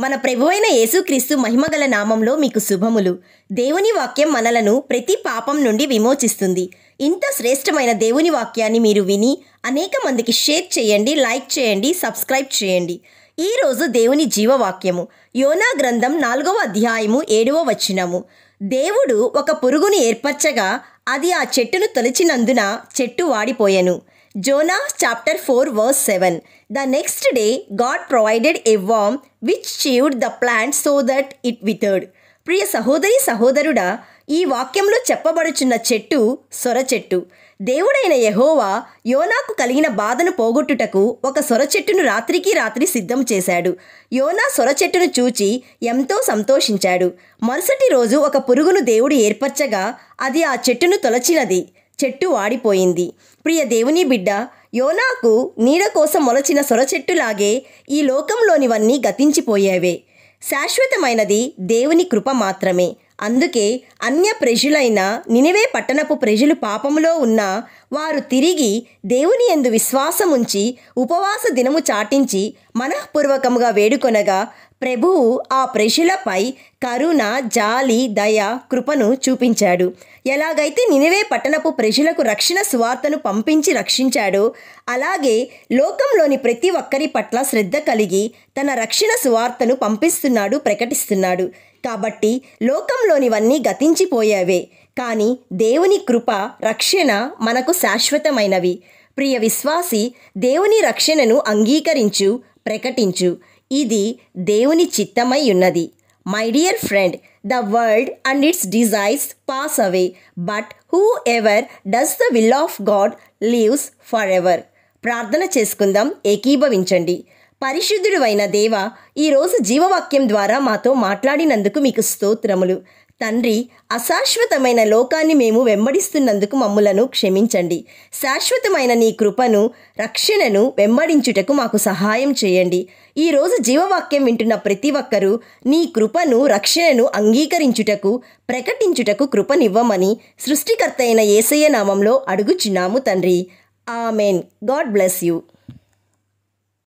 మన ప్రభువైన యేసుక్రీస్తు మహిమగల నామంలో మీకు శుభములు. దేవుని వాక్యం మనలను ప్రతి పాపం నుండి విమోచిస్తుంది. ఇంత శ్రేష్టమైన దేవుని వాక్యాన్ని మీరు విని అనేక మందికి షేర్ చేయండి, లైక్ చేయండి, సబ్స్క్రైబ్ చేయండి. ఈరోజు దేవుని జీవవాక్యము యోనా గ్రంథం 4వ అధ్యాయము 7వ వచనము. దేవుడు ఒక పురుగును ఏర్పరచగా అది ఆ చెట్టును తొలిచినందున చెట్టు వాడిపోయెను. Jonah chapter 4 verse 7. The next day God provided a worm which chewed the plant so that it withered. ప్రియ సహోదరి సహోదరుడా, ఈ వాక్యంలో చెప్పబడుచున్న చెట్టు సొర చెట్టు. దేవుడైన యెహోవా యోనాకు కలిగిన బాధను పోగొట్టుటకు ఒక సొర చెట్టును రాత్రికి రాత్రి సిద్ధం చేశాడు. యోనా సొర చెట్టును చూచి ఎంతో సంతోషించాడు. మరుసటి రోజు ఒక పురుగును దేవుడు ఏర్పరచగా అది ఆ చెట్టును తొలచినది. చెట్టు వాడిపోయింది. ప్రియ దేవుని బిడ్డ, యోనాకు నీడ కోసం మొలచిన సొర చెట్టులాగే ఈ లోకంలోనివన్నీ గతించిపోయేవే. శాశ్వతమైనది దేవుని కృప మాత్రమే. అందుకే అన్య ప్రజలైన నినివే పట్టణపు ప్రజలు పాపములో ఉన్న వారు తిరిగి దేవుని యందు విశ్వాసముంచి ఉపవాస దినము చాటించి మనఃపూర్వకముగా వేడుకొనగా ప్రభువు ఆ ప్రజలపై కరుణ, జాలి, దయ, కృపను చూపించాడు. ఎలాగైతే నినివే పట్టణపు ప్రజలకు రక్షణ సువార్తను పంపించి రక్షించాడో అలాగే లోకంలోని ప్రతి ఒక్కరి పట్ల శ్రద్ధ కలిగి తన రక్షణ సువార్తను పంపిస్తున్నాడు, ప్రకటిస్తున్నాడు. కాబట్టి లోకంలోనివన్నీ గతించిపోయేవే, కానీ దేవుని కృప, రక్షణ మనకు శాశ్వతమైనవి. ప్రియ విశ్వాసి, దేవుని రక్షణను అంగీకరించు, ప్రకటించు. ఇది దేవుని చిత్తమై ఉన్నది. My dear friend, the world and it's desires pass away, but who ever does the will of God lives for ever. ప్రార్థన చేసుకుందాం, ఏకీభవించండి. పరిశుద్ధుడు అయిన దేవ, ఈరోజు జీవవాక్యం ద్వారా మాతో మాట్లాడినందుకు మీకు స్తోత్రములు. తండ్రి, అశాశ్వతమైన లోకాన్ని మేము వెంబడిస్తున్నందుకు మమ్ములను క్షమించండి. శాశ్వతమైన నీ కృపను, రక్షణను వెంబడించుటకు మాకు సహాయం చేయండి. ఈరోజు జీవవాక్యం వింటున్న ప్రతి ఒక్కరూ నీ కృపను, రక్షణను అంగీకరించుటకు, ప్రకటించుటకు కృపనివ్వమని సృష్టికర్త అయిన యేసయ్య నామంలో అడుగుచున్నాము తండ్రి. ఆమెన్. God bless you.